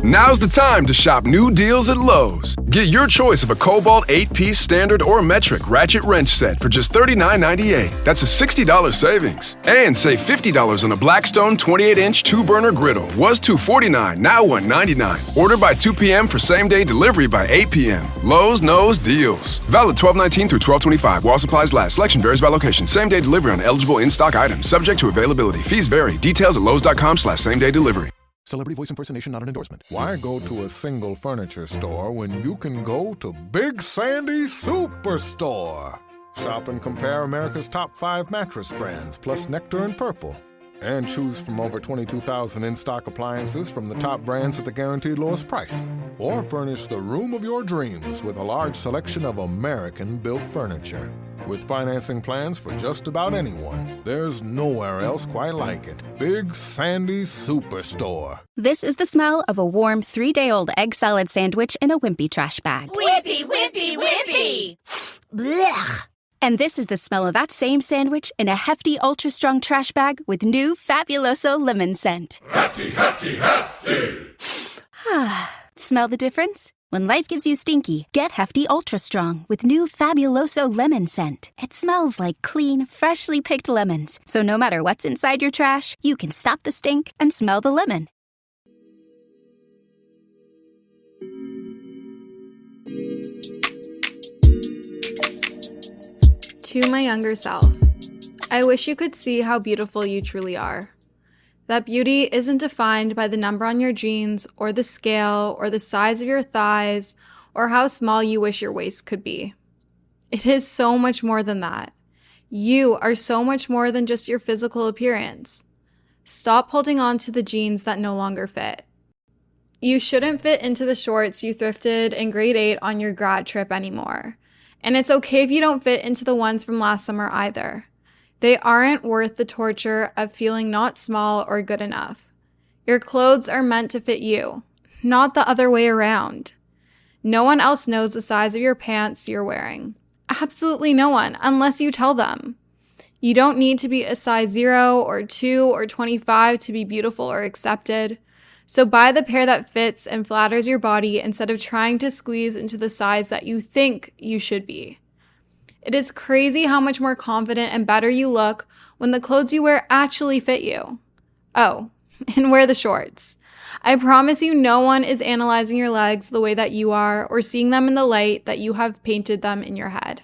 Now's the time to shop new deals at Lowe's. Get your choice of a Cobalt 8-piece standard or metric ratchet wrench set for just $39.98. That's a $60 savings. And save $50 on a Blackstone 28-inch 2-burner griddle. Was $249, now $199. Order by 2 p.m. for same-day delivery by 8 p.m. Lowe's knows deals. Valid 12/19 through 12/25. While supplies last. Selection varies by location. Same-day delivery on eligible in-stock items. Subject to availability. Fees vary. Details at lowes.com/same-day delivery. Celebrity voice impersonation not an endorsement. Why go to a single furniture store when you can go to Big Sandy Superstore? Shop and compare America's top 5 mattress brands, plus Nectar and Purple. And choose from over 22,000 in-stock appliances from the top brands at the guaranteed lowest price. Or furnish the room of your dreams with a large selection of American-built furniture. With financing plans for just about anyone, there's nowhere else quite like it. Big Sandy Superstore. This is the smell of a warm 3-day-old egg salad sandwich in a wimpy trash bag. Wimpy, wimpy, wimpy! Blech! And this is the smell of that same sandwich in a hefty, ultra-strong trash bag with new Fabuloso lemon scent. Hefty, hefty, hefty! Smell the difference? When life gives you stinky, get Hefty Ultra Strong with new Fabuloso lemon scent. It smells like clean, freshly picked lemons. So no matter what's inside your trash, you can stop the stink and smell the lemon. To my younger self, I wish you could see how beautiful you truly are. That beauty isn't defined by the number on your jeans or the scale or the size of your thighs or how small you wish your waist could be. It is so much more than that. You are so much more than just your physical appearance. Stop holding on to the jeans that no longer fit. You shouldn't fit into the shorts you thrifted in grade 8 on your grad trip anymore. And it's okay if you don't fit into the ones from last summer either. They aren't worth the torture of feeling not small or good enough. Your clothes are meant to fit you, not the other way around. No one else knows the size of your pants you're wearing. Absolutely no one, unless you tell them. You don't need to be a size 0 or 2 or 25 to be beautiful or accepted. So buy the pair that fits and flatters your body instead of trying to squeeze into the size that you think you should be. It is crazy how much more confident and better you look when the clothes you wear actually fit you. Oh, and wear the shorts. I promise you no one is analyzing your legs the way that you are or seeing them in the light that you have painted them in your head.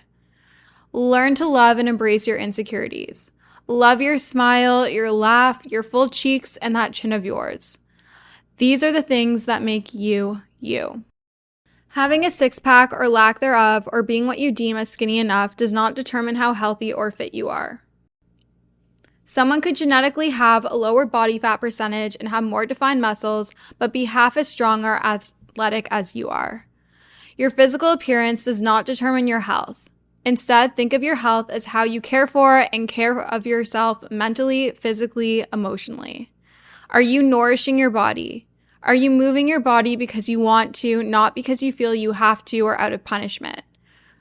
Learn to love and embrace your insecurities. Love your smile, your laugh, your full cheeks, and that chin of yours. These are the things that make you, you. Having a six-pack or lack thereof or being what you deem as skinny enough does not determine how healthy or fit you are. Someone could genetically have a lower body fat percentage and have more defined muscles, but be half as strong or athletic as you are. Your physical appearance does not determine your health. Instead, think of your health as how you care for and care of yourself mentally, physically, emotionally. Are you nourishing your body? Are you moving your body because you want to, not because you feel you have to or out of punishment?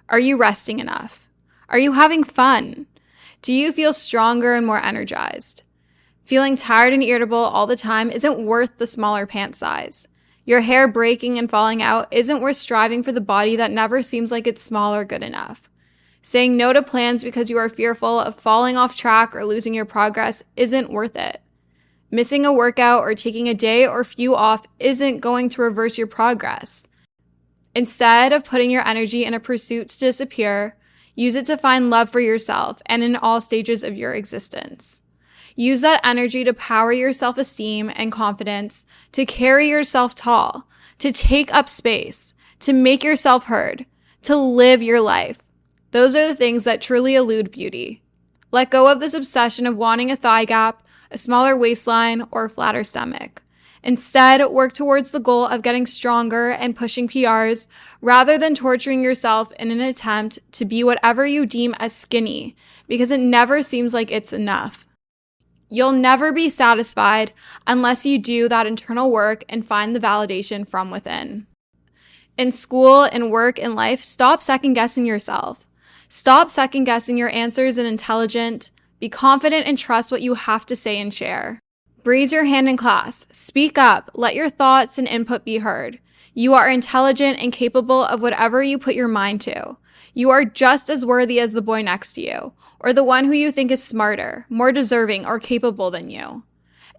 Are you resting enough? Are you having fun? Do you feel stronger and more energized? Feeling tired and irritable all the time isn't worth the smaller pant size. Your hair breaking and falling out isn't worth striving for the body that never seems like it's small or good enough. Saying no to plans because you are fearful of falling off track or losing your progress isn't worth it. Missing a workout or taking a day or few off isn't going to reverse your progress. Instead of putting your energy in a pursuit to disappear, use it to find love for yourself and in all stages of your existence. Use that energy to power your self-esteem and confidence, to carry yourself tall, to take up space, to make yourself heard, to live your life. Those are the things that truly elude beauty. Let go of this obsession of wanting a thigh gap, a smaller waistline, or a flatter stomach. Instead, work towards the goal of getting stronger and pushing PRs rather than torturing yourself in an attempt to be whatever you deem as skinny, because it never seems like it's enough. You'll never be satisfied unless you do that internal work and find the validation from within. In school, in work, in life, stop second-guessing yourself. Stop second-guessing your answers and intelligent. Be confident and trust what you have to say and share. Raise your hand in class. Speak up. Let your thoughts and input be heard. You are intelligent and capable of whatever you put your mind to. You are just as worthy as the boy next to you, or the one who you think is smarter, more deserving, or capable than you,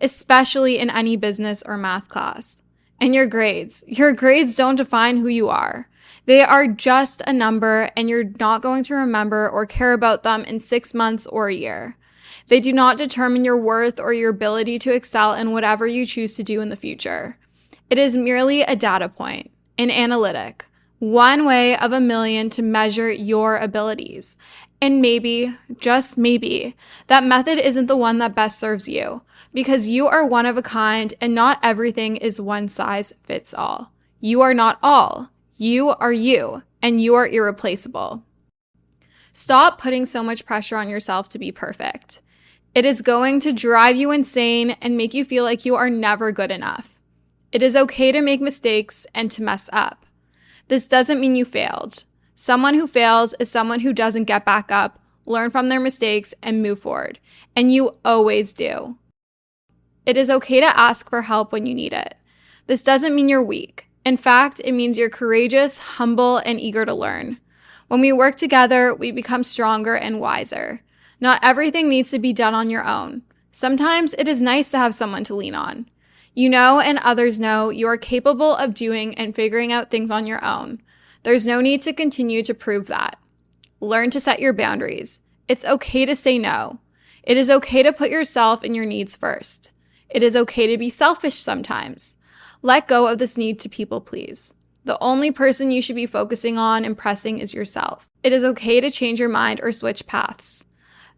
especially in any business or math class. And your grades don't define who you are. They are just a number, and you're not going to remember or care about them in 6 months or a year. They do not determine your worth or your ability to excel in whatever you choose to do in the future. It is merely a data point, an analytic, one way of a million to measure your abilities. And maybe, just maybe, that method isn't the one that best serves you, because you are one of a kind and not everything is one size fits all. You are not all. You are you, and you are irreplaceable. Stop putting so much pressure on yourself to be perfect. It is going to drive you insane and make you feel like you are never good enough. It is okay to make mistakes and to mess up. This doesn't mean you failed. Someone who fails is someone who doesn't get back up, learn from their mistakes, and move forward. And you always do. It is okay to ask for help when you need it. This doesn't mean you're weak. In fact, it means you're courageous, humble, and eager to learn. When we work together, we become stronger and wiser. Not everything needs to be done on your own. Sometimes it is nice to have someone to lean on. You know and others know you are capable of doing and figuring out things on your own. There's no need to continue to prove that. Learn to set your boundaries. It's okay to say no. It is okay to put yourself and your needs first. It is okay to be selfish sometimes. Let go of this need to people please. The only person you should be focusing on impressing is yourself. It is okay to change your mind or switch paths.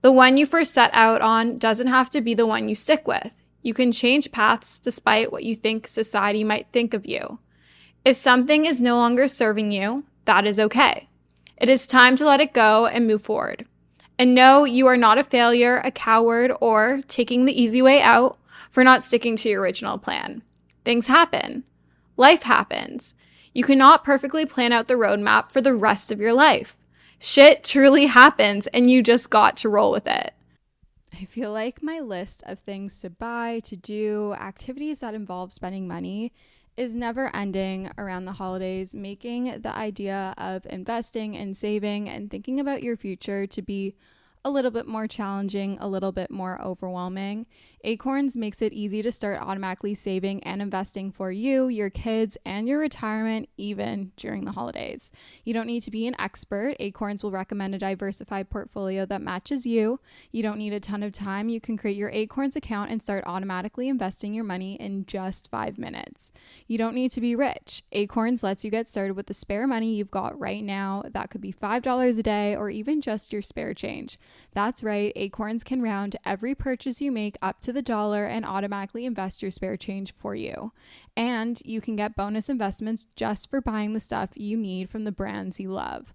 The one you first set out on doesn't have to be the one you stick with. You can change paths despite what you think society might think of you. If something is no longer serving you, that is okay. It is time to let it go and move forward. And know you are not a failure, a coward, or taking the easy way out for not sticking to your original plan. Things happen. Life happens. You cannot perfectly plan out the roadmap for the rest of your life. Shit truly happens, and you just got to roll with it. I feel like my list of things to buy, to do, activities that involve spending money is never ending around the holidays, making the idea of investing and saving and thinking about your future to be a little bit more challenging, a little bit more overwhelming. Acorns makes it easy to start automatically saving and investing for you, your kids, and your retirement, even during the holidays. You don't need to be an expert. Acorns will recommend a diversified portfolio that matches you. You don't need a ton of time. You can create your Acorns account and start automatically investing your money in just 5 minutes. You don't need to be rich. Acorns lets you get started with the spare money you've got right now. That could be $5 a day or even just your spare change. That's right, Acorns can round every purchase you make up to the dollar and automatically invest your spare change for you. And you can get bonus investments just for buying the stuff you need from the brands you love.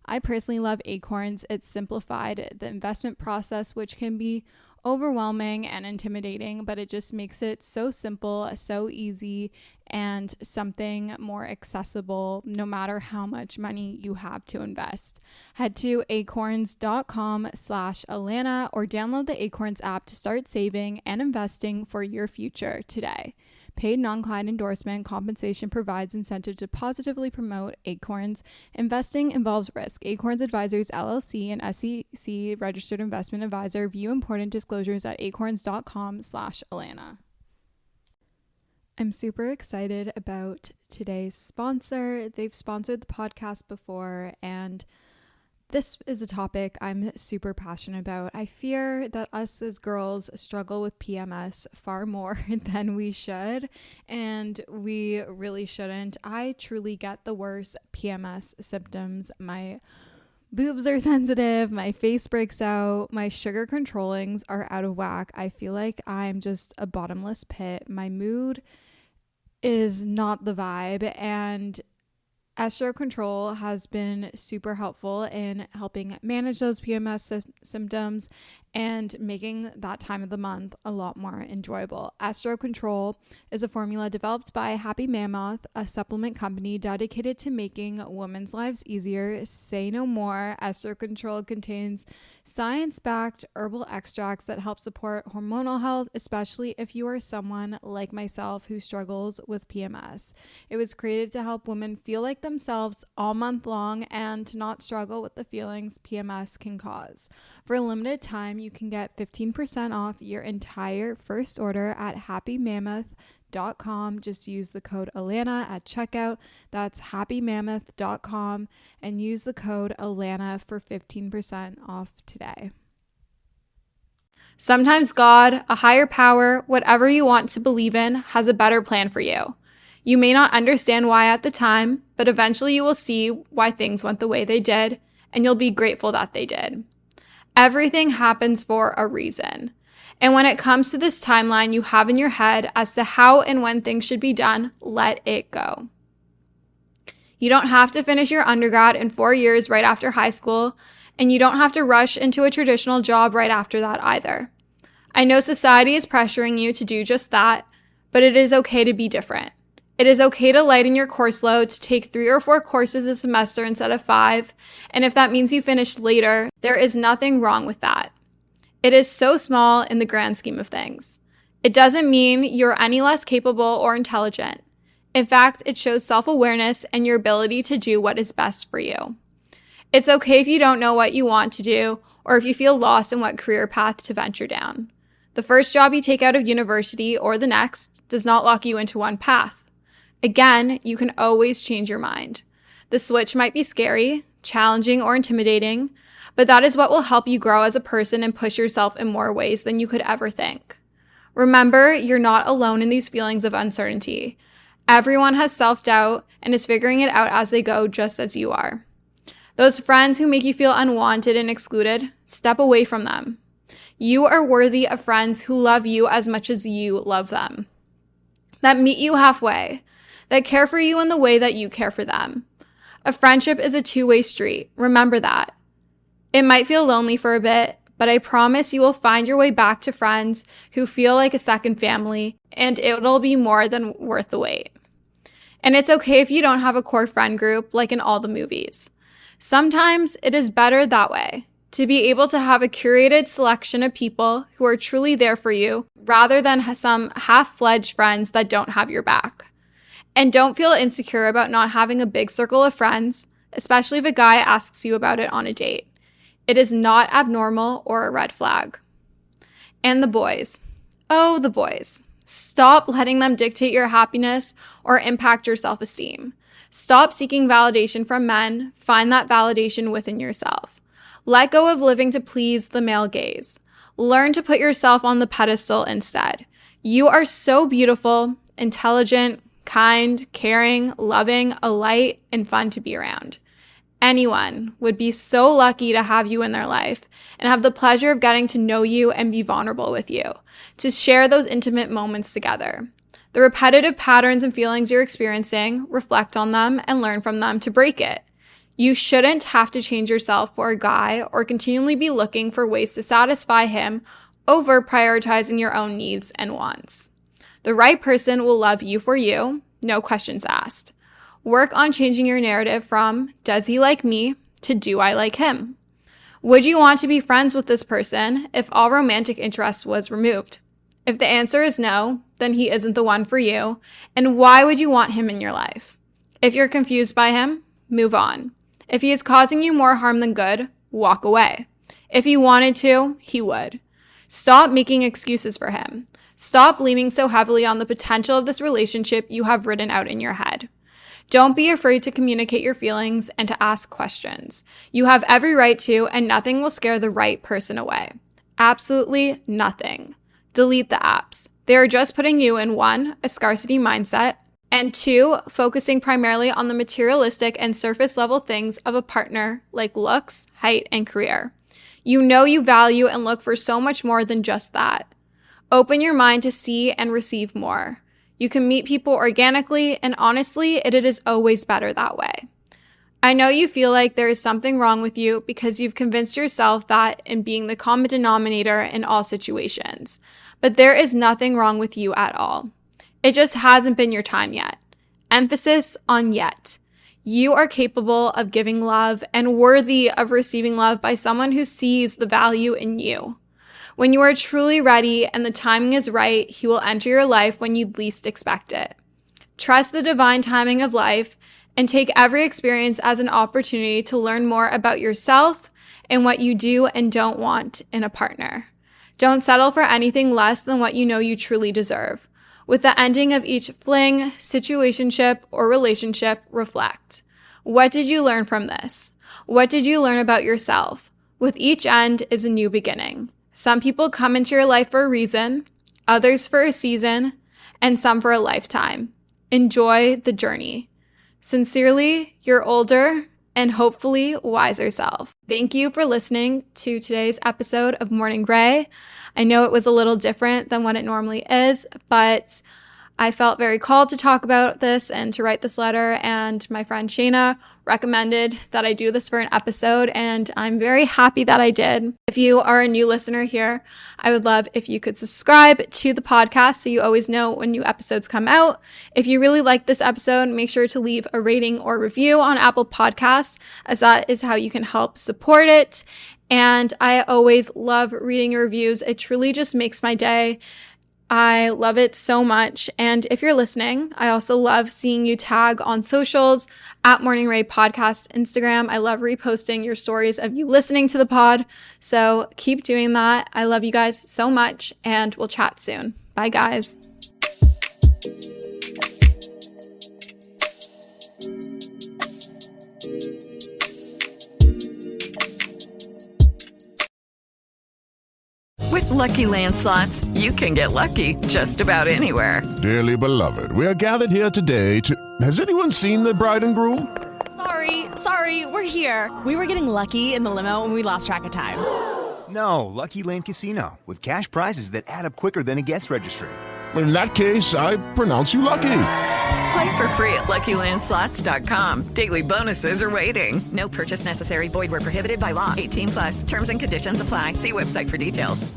I personally love Acorns. It's simplified the investment process, which can be overwhelming and intimidating, but it just makes it so simple, so easy, and something more accessible no matter how much money you have to invest. Head to acorns.com/Alana or download the Acorns app to start saving and investing for your future today. Paid non-client endorsement. Compensation provides incentive to positively promote Acorns. Investing involves risk. Acorns Advisors LLC, an SEC registered investment advisor. View important disclosures at acorns.com/Alana. I'm super excited about today's sponsor. They've sponsored the podcast before, and this is a topic I'm super passionate about. I fear that us as girls struggle with PMS far more than we should, and we really shouldn't. I truly get the worst PMS symptoms. My boobs are sensitive, my face breaks out, my sugar controllings are out of whack. I feel like I'm just a bottomless pit. My mood is not the vibe, and Estro Control has been super helpful in helping manage those PMS symptoms and making that time of the month a lot more enjoyable. Estro Control is a formula developed by Happy Mammoth, a supplement company dedicated to making women's lives easier. Say no more. Estro Control contains science-backed herbal extracts that help support hormonal health, especially if you are someone like myself who struggles with PMS. It was created to help women feel like themselves all month long and to not struggle with the feelings PMS can cause. For a limited time, you can get 15% off your entire first order at happymammoth.com. Just use the code Alana at checkout. That's happymammoth.com and use the code Alana for 15% off today. Sometimes God, a higher power, whatever you want to believe in, has a better plan for you. You may not understand why at the time, but eventually you will see why things went the way they did, and you'll be grateful that they did. Everything happens for a reason. And when it comes to this timeline you have in your head as to how and when things should be done, let it go. You don't have to finish your undergrad in 4 years right after high school, and you don't have to rush into a traditional job right after that either. I know society is pressuring you to do just that, but it is okay to be different. It is okay to lighten your course load, to take 3 or 4 courses a semester instead of 5, and if that means you finish later, there is nothing wrong with that. It is so small in the grand scheme of things. It doesn't mean you're any less capable or intelligent. In fact, it shows self-awareness and your ability to do what is best for you. It's okay if you don't know what you want to do, or if you feel lost in what career path to venture down. The first job you take out of university or the next does not lock you into one path. Again, you can always change your mind. The switch might be scary, challenging, or intimidating, but that is what will help you grow as a person and push yourself in more ways than you could ever think. Remember, you're not alone in these feelings of uncertainty. Everyone has self-doubt and is figuring it out as they go, just as you are. Those friends who make you feel unwanted and excluded, step away from them. You are worthy of friends who love you as much as you love them, that meet you halfway, that care for you in the way that you care for them. A friendship is a two-way street. Remember that. It might feel lonely for a bit, but I promise you will find your way back to friends who feel like a second family, and it'll be more than worth the wait. And it's okay if you don't have a core friend group like in all the movies. Sometimes it is better that way, to be able to have a curated selection of people who are truly there for you, rather than some half-fledged friends that don't have your back. And don't feel insecure about not having a big circle of friends, especially if a guy asks you about it on a date. It is not abnormal or a red flag. And the boys. Oh, the boys. Stop letting them dictate your happiness or impact your self-esteem. Stop seeking validation from men. Find that validation within yourself. Let go of living to please the male gaze. Learn to put yourself on the pedestal instead. You are so beautiful, intelligent, kind, caring, loving, a light, and fun to be around. Anyone would be so lucky to have you in their life and have the pleasure of getting to know you and be vulnerable with you, to share those intimate moments together. The repetitive patterns and feelings you're experiencing, reflect on them and learn from them to break it. You shouldn't have to change yourself for a guy or continually be looking for ways to satisfy him over prioritizing your own needs and wants. The right person will love you for you, no questions asked. Work on changing your narrative from, does he like me, to do I like him? Would you want to be friends with this person if all romantic interest was removed? If the answer is no, then he isn't the one for you, and why would you want him in your life? If you're confused by him, move on. If he is causing you more harm than good, walk away. If he wanted to, he would. Stop making excuses for him. Stop leaning so heavily on the potential of this relationship you have written out in your head. Don't be afraid to communicate your feelings and to ask questions. You have every right to, and nothing will scare the right person away. Absolutely nothing. Delete the apps. They are just putting you in 1, a scarcity mindset, and 2, focusing primarily on the materialistic and surface level things of a partner like looks, height, and career. You know you value and look for so much more than just that. Open your mind to see and receive more. You can meet people organically, and honestly, it is always better that way. I know you feel like there is something wrong with you because you've convinced yourself that in being the common denominator in all situations. But there is nothing wrong with you at all. It just hasn't been your time yet. Emphasis on yet. You are capable of giving love and worthy of receiving love by someone who sees the value in you. When you are truly ready and the timing is right, he will enter your life when you least expect it. Trust the divine timing of life and take every experience as an opportunity to learn more about yourself and what you do and don't want in a partner. Don't settle for anything less than what you know you truly deserve. With the ending of each fling, situationship, or relationship, reflect. What did you learn from this? What did you learn about yourself? With each end is a new beginning. Some people come into your life for a reason, others for a season, and some for a lifetime. Enjoy the journey. Sincerely, your older and hopefully wiser self. Thank you for listening to today's episode of Morning Gray. I know it was a little different than what it normally is, but I felt very called to talk about this and to write this letter, and my friend Shayna recommended that I do this for an episode, and I'm very happy that I did. If you are a new listener here, I would love if you could subscribe to the podcast so you always know when new episodes come out. If you really like this episode, make sure to leave a rating or review on Apple Podcasts, as that is how you can help support it. And I always love reading your reviews. It truly just makes my day. I love it so much. And if you're listening, I also love seeing you tag on socials at Morning Ray Podcast Instagram. I love reposting your stories of you listening to the pod. So keep doing that. I love you guys so much, and we'll chat soon. Bye, guys. With Lucky Land Slots, you can get lucky just about anywhere. Dearly beloved, we are gathered here today to... Has anyone seen the bride and groom? Sorry, we're here. We were getting lucky in the limo and we lost track of time. No, Lucky Land Casino, with cash prizes that add up quicker than a guest registry. In that case, I pronounce you lucky. Play for free at LuckyLandSlots.com. Daily bonuses are waiting. No purchase necessary. Void where prohibited by law. 18+. Terms and conditions apply. See website for details.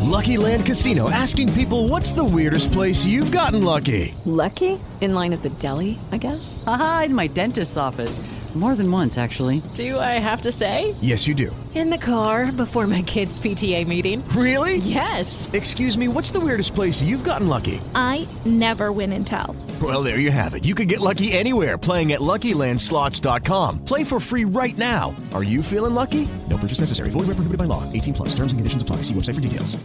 Lucky Land Casino, asking people, what's the weirdest place you've gotten lucky? Lucky? In line at the deli, I guess? Aha, in my dentist's office. More than once, actually. Do I have to say? Yes, you do. In the car before my kids' PTA meeting. Really? Yes. Excuse me, what's the weirdest place you've gotten lucky? I never win and tell. Well, there you have it. You can get lucky anywhere, playing at LuckyLandSlots.com. Play for free right now. Are you feeling lucky? No purchase necessary. Void where prohibited by law. 18+. Terms and conditions apply. See website for details.